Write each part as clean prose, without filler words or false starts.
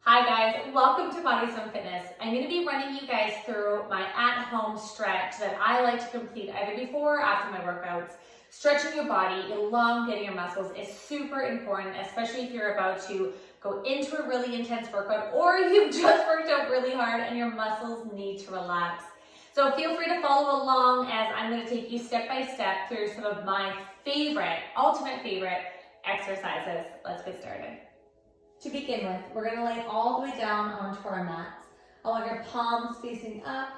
Hi guys, welcome to Body Zone Fitness. I'm going to be running you guys through my at-home stretch that I like to complete either before or after my workouts. Stretching your body, elongating your muscles is super important, especially if you're about to go into a really intense workout or you've just worked out really hard and your muscles need to relax. So feel free to follow along as I'm going to take you step by step through some of my ultimate favorite exercises. Let's get started. To begin with, we're going to lay all the way down onto our mats. I want your palms facing up,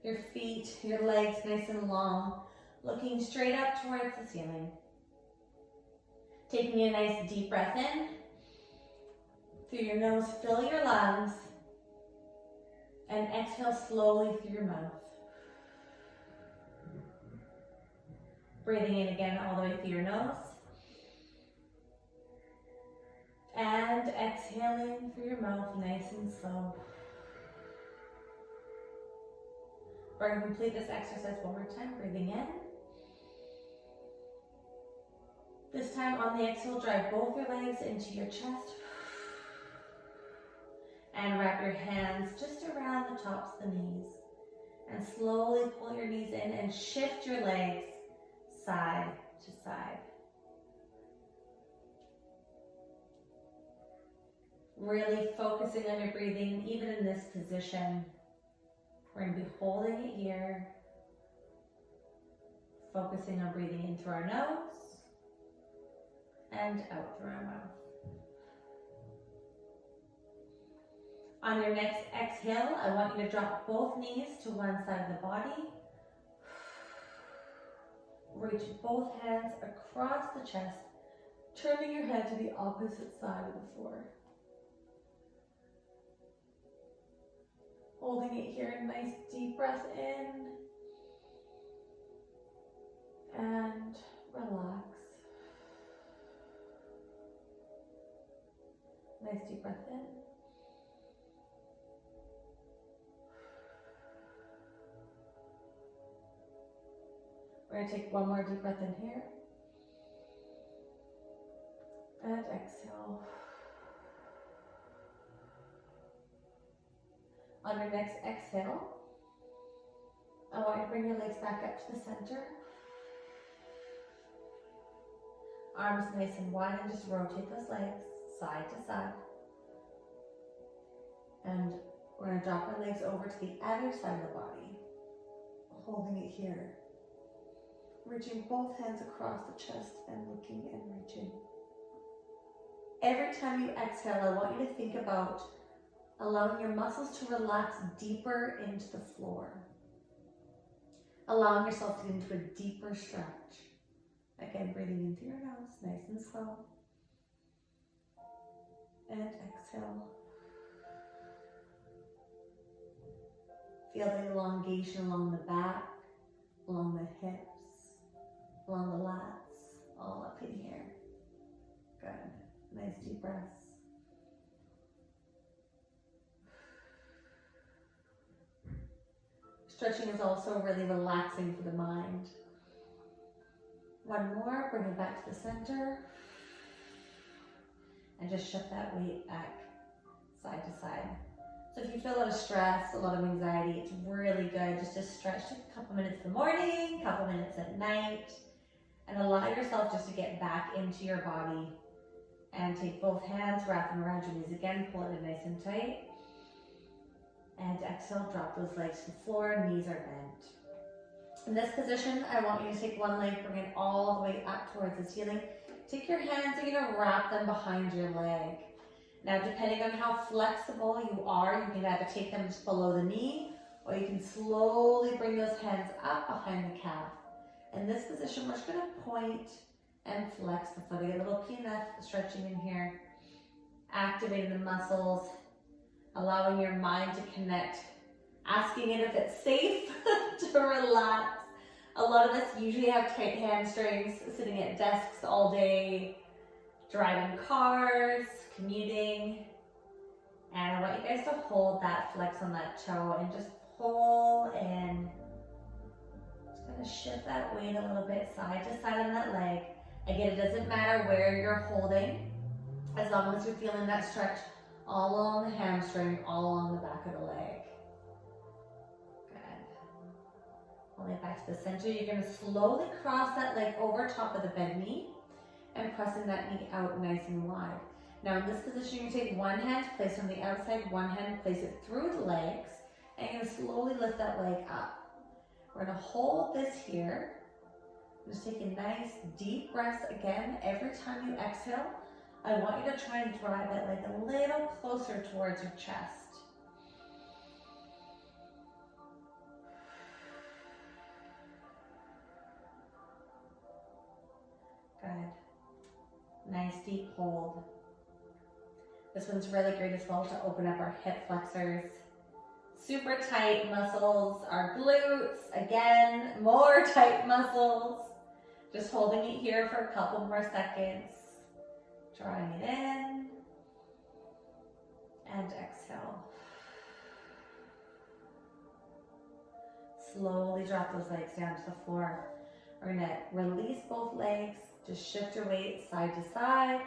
your feet, your legs nice and long, looking straight up towards the ceiling. Taking a nice deep breath in. Through your nose, fill your lungs. And exhale slowly through your mouth. Breathing in again all the way through your nose. And exhaling through your mouth nice and slow. We're going to complete this exercise one more time, breathing in. This time on the exhale, drive both your legs into your chest. And wrap your hands just around the tops of the knees. And slowly pull your knees in and shift your legs side to side. Really focusing on your breathing, even in this position. We're going to be holding it here. Focusing on breathing in through our nose and out through our mouth. On your next exhale, I want you to drop both knees to one side of the body. Reach both hands across the chest, turning your head to the opposite side of the floor. Holding it here, nice deep breath in. And relax. Nice deep breath in. We're going to take one more deep breath in here. And exhale. On your next exhale, I want you to bring your legs back up to the center. Arms nice and wide and just rotate those legs side to side. And we're going to drop our legs over to the other side of the body, holding it here. Reaching both hands across the chest and looking and reaching. Every time you exhale, I want you to think about allowing your muscles to relax deeper into the floor. Allowing yourself to get into a deeper stretch. Again, breathing in through your nose, nice and slow. And exhale. Feel the elongation along the back, along the hips, along the lats, all up in here. Good. Nice deep breaths. Stretching is also really relaxing for the mind. One more, bring it back to the center. And just shift that weight back side to side. So if you feel a lot of stress, a lot of anxiety, it's really good just to stretch a couple minutes in the morning, a couple minutes at night, and allow yourself just to get back into your body. And take both hands, wrap them around your knees again, pull it in nice and tight. And exhale, drop those legs to the floor, knees are bent. In this position, I want you to take one leg, bring it all the way up towards the ceiling. Take your hands, you're gonna wrap them behind your leg. Now, depending on how flexible you are, you can either take them just below the knee, or you can slowly bring those hands up behind the calf. In this position, we're just gonna point and flex the foot. A little PNF stretching in here, activating the muscles, allowing your mind to connect, asking it if it's safe to relax. A lot of us usually have tight hamstrings, sitting at desks all day, driving cars, commuting. And I want you guys to hold that flex on that toe and just pull in. Just gonna shift that weight a little bit side to side on that leg. Again, it doesn't matter where you're holding, as long as you're feeling that stretch all along the hamstring, all along the back of the leg. Good. Pull it back to the center. You're going to slowly cross that leg over top of the bent knee and pressing that knee out nice and wide. Now in this position, you're going to take one hand, place it on the outside, one hand, place it through the legs, and you're going to slowly lift that leg up. We're going to hold this here. Just take a nice deep breath again. Every time you exhale, I want you to try and drive that leg a little closer towards your chest. Good. Nice deep hold. This one's really great as well to open up our hip flexors. Super tight muscles, our glutes, again, more tight muscles. Just holding it here for a couple more seconds. Drawing it in. And exhale. Slowly drop those legs down to the floor. We're going to release both legs. Just shift your weight side to side.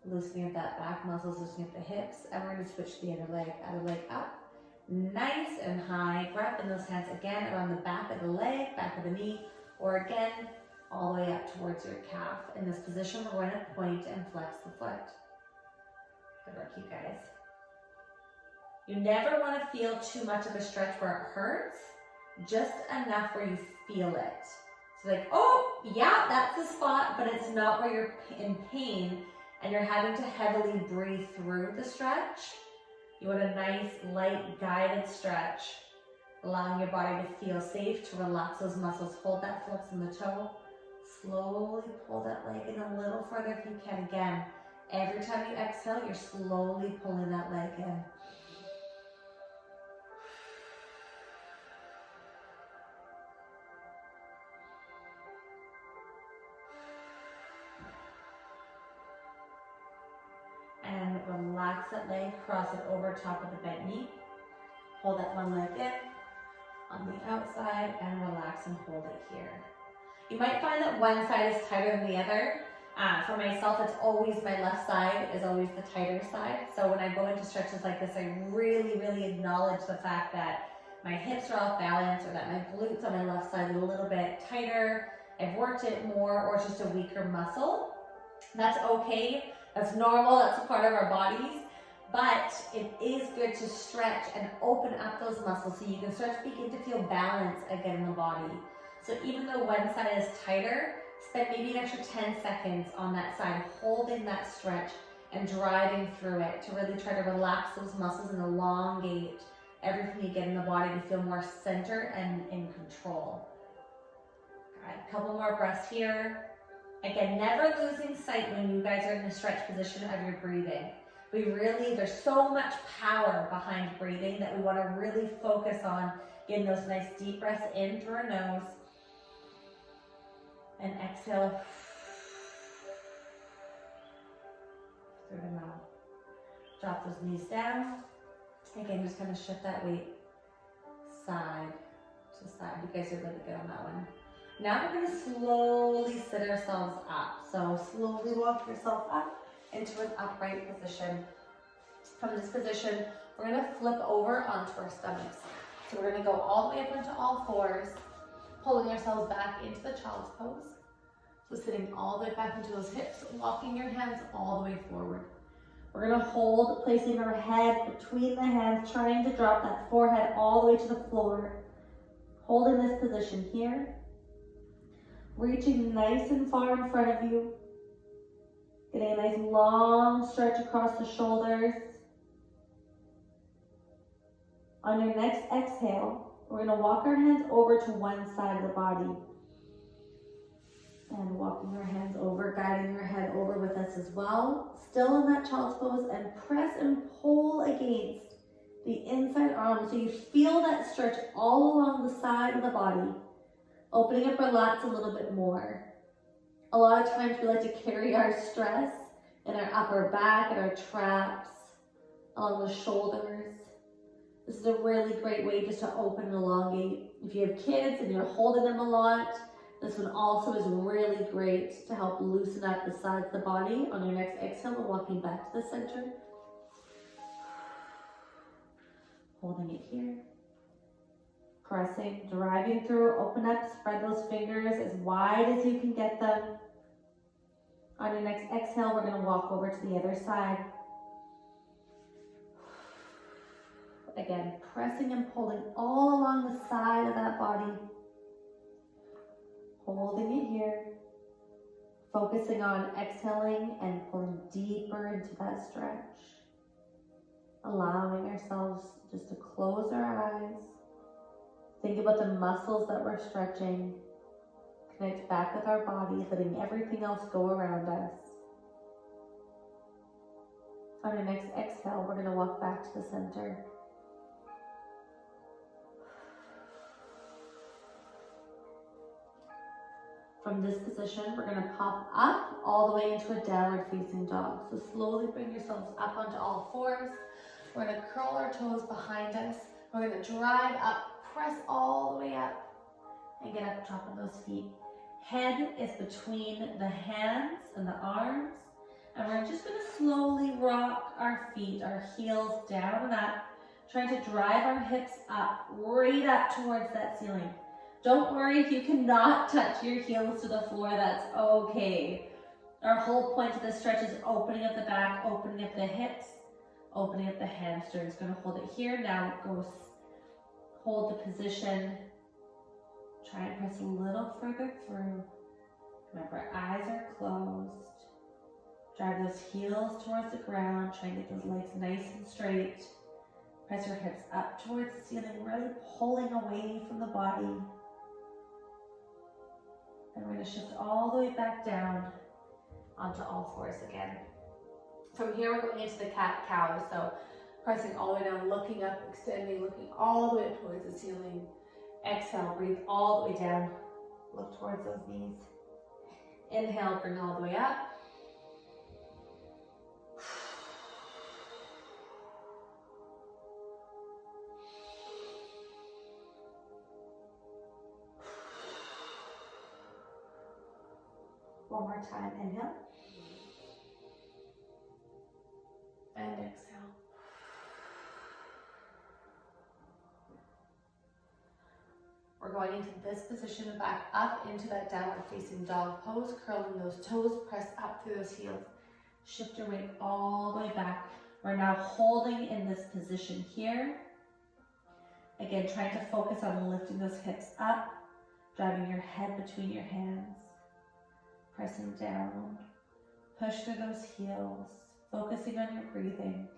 Loosening up that back muscles, loosening up the hips. And we're going to switch to the other leg up. Nice and high. Wrapping those hands again around the back of the leg, back of the knee, or again, all the way up towards your calf. In this position, we're going to point and flex the foot. Good work, you guys. You never want to feel too much of a stretch where it hurts, just enough where you feel it. So like, oh, yeah, that's the spot, but it's not where you're in pain and you're having to heavily breathe through the stretch. You want a nice, light, guided stretch, allowing your body to feel safe, to relax those muscles. Hold that flex in the toe. Slowly pull that leg in a little further if you can. Again, every time you exhale, you're slowly pulling that leg in. And relax that leg, cross it over top of the bent knee. Hold that one leg in on the outside and relax and hold it here. You might find that one side is tighter than the other. For myself, it's always my left side is always the tighter side. So when I go into stretches like this, I really, really acknowledge the fact that my hips are off balance or that my glutes on my left side are a little bit tighter. I've worked it more or it's just a weaker muscle. That's okay. That's normal. That's a part of our bodies. But it is good to stretch and open up those muscles so you can start to begin to feel balance again in the body. So even though one side is tighter, spend maybe an extra 10 seconds on that side, holding that stretch and driving through it to really try to relax those muscles and elongate everything you get in the body to feel more centered and in control. All right, a couple more breaths here. Again, never losing sight when you guys are in the stretch position of your breathing. There's so much power behind breathing that we want to really focus on getting those nice deep breaths in through our nose and exhale through the mouth. Drop those knees down. Again, just kind of shift that weight side to side. You guys are really good on that one. Now we're going to slowly sit ourselves up. So slowly walk yourself up into an upright position. From this position, we're going to flip over onto our stomachs. So we're going to go all the way up into all fours, pulling ourselves back into the child's pose. So sitting all the way back into those hips, walking your hands all the way forward. We're going to hold, placing our head between the hands, trying to drop that forehead all the way to the floor. Holding this position here. Reaching nice and far in front of you. Getting a nice long stretch across the shoulders. On your next exhale, we're going to walk our hands over to one side of the body. And walking our hands over, guiding your head over with us as well. Still in that child's pose, and press and pull against the inside arm so you feel that stretch all along the side of the body. Opening up our lats a little bit more. A lot of times we like to carry our stress in our upper back and our traps, along the shoulders. This is a really great way just to open and elongate. If you have kids and you're holding them a lot, this one also is really great to help loosen up the sides of the body. On your next exhale, we're walking back to the center. Holding it here. Pressing, driving through, open up, spread those fingers as wide as you can get them. On your next exhale, we're gonna walk over to the other side. Again, pressing and pulling all along the side of that body. Holding it here. Focusing on exhaling and pulling deeper into that stretch. Allowing ourselves just to close our eyes. Think about the muscles that we're stretching. Connect back with our body, letting everything else go around us. On your next exhale, we're going to walk back to the center. From this position, we're going to pop up all the way into a downward facing dog. So slowly bring yourselves up onto all fours. We're going to curl our toes behind us. We're going to drive up, press all the way up, and get up top of those feet. Head is between the hands and the arms. And we're just going to slowly rock our feet, our heels down and up, trying to drive our hips up, right up towards that ceiling. Don't worry if you cannot touch your heels to the floor, that's okay. Our whole point of this stretch is opening up the back, opening up the hips, opening up the hamstrings. Going to hold it here. Now go hold the position. Try and press a little further through. Remember, eyes are closed. Drive those heels towards the ground. Try and get those legs nice and straight. Press your hips up towards the ceiling, really pulling away from the body. And we're going to shift all the way back down onto all fours again. From here, we're going into the cat-cow. So pressing all the way down, looking up, extending, looking all the way up towards the ceiling. Exhale, breathe all the way down. Look towards those knees. Inhale, bring all the way up. One more time, inhale. And exhale. We're going into this position, back up into that downward facing dog pose, curling those toes, press up through those heels. Shift your weight all the way back. We're now holding in this position here. Again, trying to focus on lifting those hips up, driving your head between your hands. Pressing down, push through those heels, focusing on your breathing.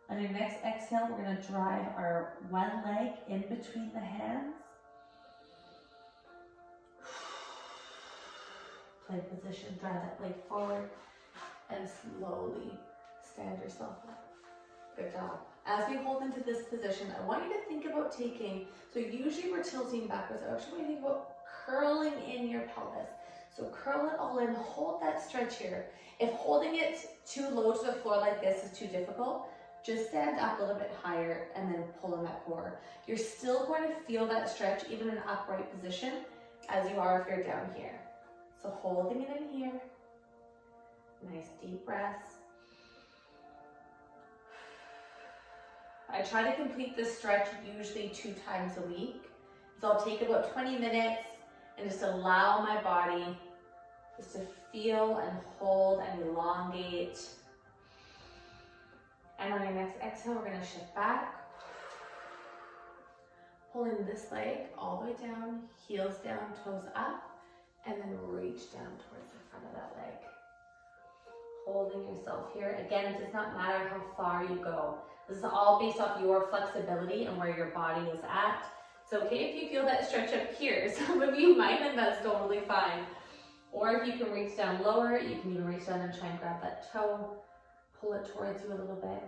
On your next exhale, we're going to drive our one leg in between the hands. Play position, drive that leg forward, and slowly stand yourself up. Good job. As we hold into this position, I want you to think about taking, so usually we're tilting backwards. I actually want you to think about curling in your pelvis. So curl it all in, hold that stretch here. If holding it too low to the floor like this is too difficult, just stand up a little bit higher and then pull in that core. You're still going to feel that stretch even in an upright position as you are if you're down here. So holding it in here, nice deep breaths. I try to complete this stretch usually 2 times a week. So I'll take about 20 minutes and just allow my body just to feel and hold and elongate. And on your next exhale, we're going to shift back. Pulling this leg all the way down, heels down, toes up, and then reach down towards the front of that leg. Holding yourself here. Again, it does not matter how far you go. This is all based off your flexibility and where your body is at. It's okay if you feel that stretch up here. Some of you might, and that's totally fine. Or if you can reach down lower, you can even reach down and try and grab that toe. Pull it towards you a little bit.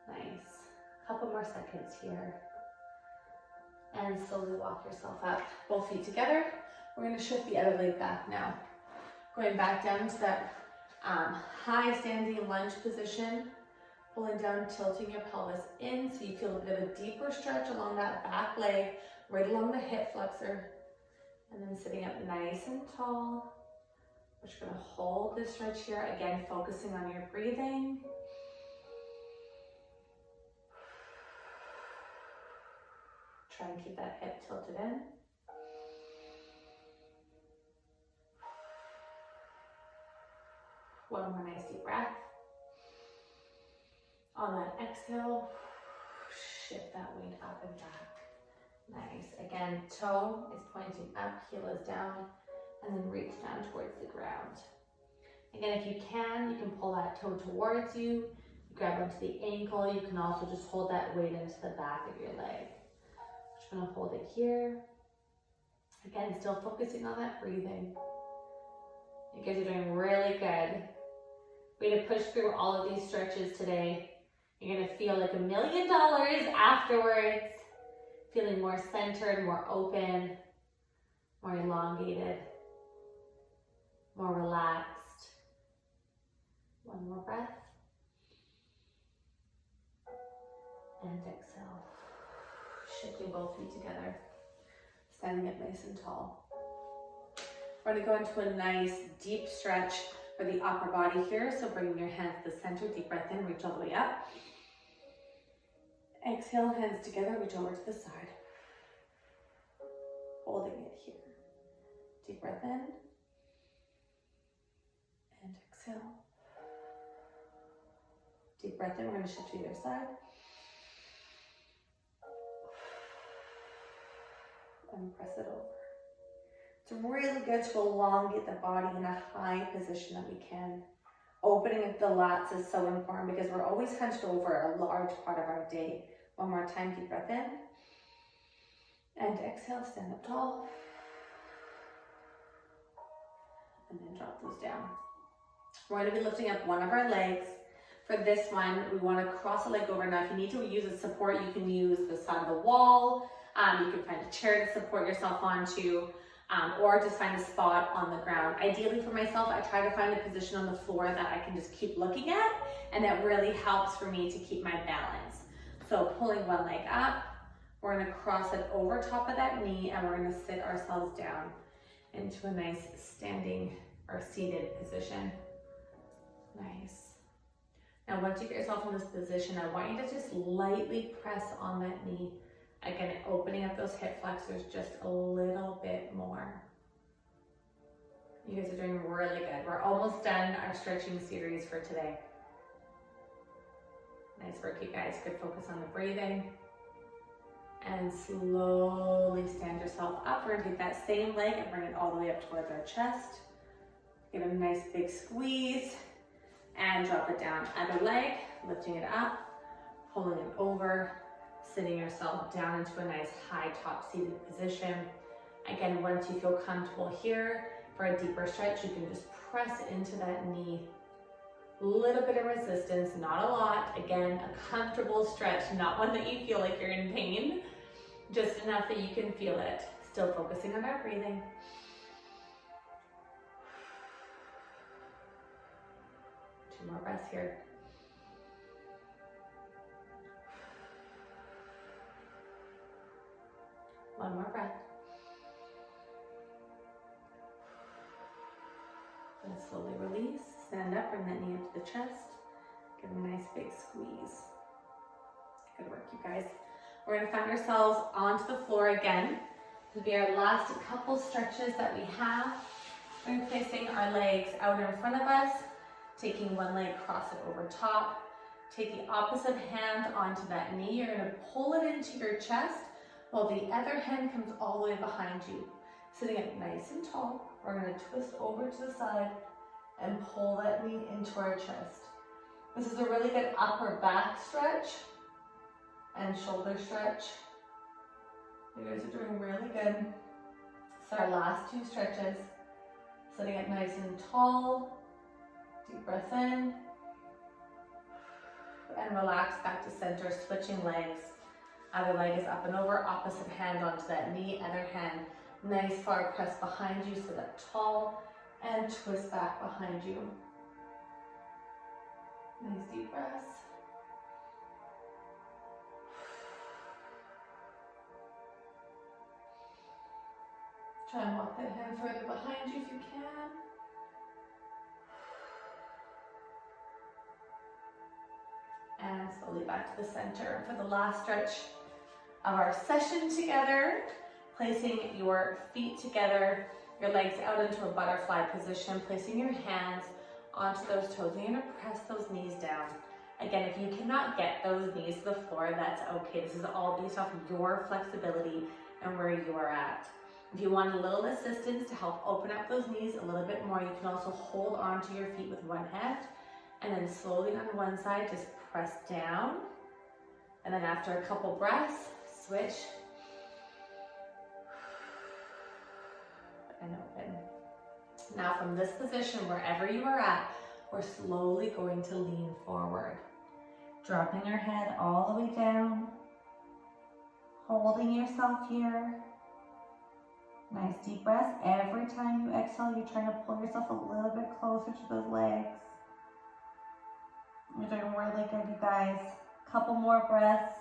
Nice. Couple more seconds here. And slowly walk yourself up. Both feet together. We're going to shift the other leg back now. Going back down to that high standing lunge position. Pulling down, tilting your pelvis in so you feel a bit of a deeper stretch along that back leg, right along the hip flexor. And then sitting up nice and tall. We're just going to hold this stretch here. Again, focusing on your breathing. Try and keep that hip tilted in. One more nice deep breath. On that exhale, shift that weight up and back. Nice. Again, toe is pointing up, heel is down, and then reach down towards the ground. Again, if you can pull that toe towards you, grab onto the ankle. You can also just hold that weight into the back of your leg. Just gonna hold it here. Again, still focusing on that breathing. You guys are doing really good. Way to push through all of these stretches today. You're gonna feel like $1 million afterwards. Feeling more centered, more open, more elongated, more relaxed. One more breath. And exhale. Shifting both feet together. Standing up nice and tall. We're going to go into a nice deep stretch for the upper body here. So bringing your hands to the center, deep breath in, reach all the way up. Exhale, hands together, reach over to the side. Holding it here. Deep breath in. And exhale. Deep breath in, we're going to shift to either side. And press it over. It's really good to elongate the body in a high position that we can. Opening of the lats is so important because we're always hunched over a large part of our day. One more time, deep breath in. And exhale, stand up tall. And then drop those down. We're going to be lifting up one of our legs. For this one, we want to cross a leg over. Now, if you need to use a support, you can use the side of the wall. You can find a chair to support yourself onto, or just find a spot on the ground. Ideally for myself, I try to find a position on the floor that I can just keep looking at, and that really helps for me to keep my balance. So pulling one leg up, we're going to cross it over top of that knee, and we're going to sit ourselves down into a nice standing or seated position. Nice. Now, once you get yourself in this position, I want you to just lightly press on that knee. Again, opening up those hip flexors just a little bit more. You guys are doing really good. We're almost done our stretching series for today. Nice work, you guys. Good focus on the breathing. And slowly stand yourself up. We're gonna take that same leg and bring it all the way up towards our chest. Give it a nice big squeeze and drop it down. Other leg, lifting it up, pulling it over, sitting yourself down into a nice high top seated position. Again, once you feel comfortable here, for a deeper stretch, you can just press into that knee. A little bit of resistance, not a lot. Again, a comfortable stretch, not one that you feel like you're in pain, just enough that you can feel it. Still focusing on our breathing. Two more breaths here. One more breath. And slowly release. Stand up, bring that knee up to the chest. Give a nice big squeeze. Good work, you guys. We're going to find ourselves onto the floor again. This will be our last couple stretches that we have. We're placing our legs out in front of us, taking one leg, cross it over top. Take the opposite hand onto that knee. You're going to pull it into your chest while the other hand comes all the way behind you. Sitting up nice and tall, we're going to twist over to the side and pull that knee into our chest. This is a really good upper back stretch and shoulder stretch. You guys are doing really good. So our last two stretches. Sitting up nice and tall, deep breath in, and relax back to center, switching legs. Other leg is up and over, opposite hand onto that knee, other hand nice far press behind you, sit up tall, and twist back behind you. Nice deep breaths. Try and walk that hand further behind you if you can. And slowly back to the center. For the last stretch, of our session together. Placing your feet together, your legs out into a butterfly position, placing your hands onto those toes. You're gonna press those knees down. Again, if you cannot get those knees to the floor, that's okay. This is all based off of your flexibility and where you are at. If you want a little assistance to help open up those knees a little bit more, you can also hold onto your feet with one hand and then slowly on one side, just press down. And then after a couple breaths, switch and open. Now from this position, wherever you are at, we're slowly going to lean forward. Dropping your head all the way down, holding yourself here. Nice deep breaths. Every time you exhale, you're trying to pull yourself a little bit closer to those legs. You're doing really good, you guys. Couple more breaths.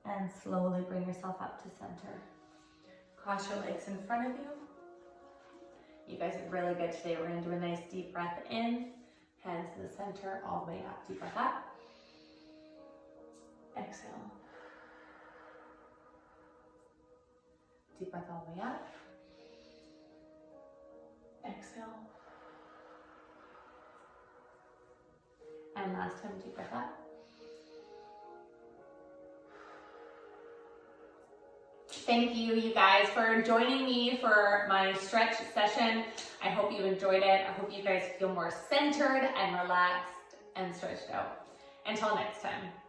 And slowly bring yourself up to center. Cross your legs in front of you. You guys are really good today. We're going to do a nice deep breath in, hands to the center, all the way up. Deep breath up. Exhale. Deep breath all the way up. Exhale. And last time, deep breath up. Thank you guys for joining me for my stretch session. I hope you enjoyed it. I hope you guys feel more centered and relaxed and stretched out. Until next time.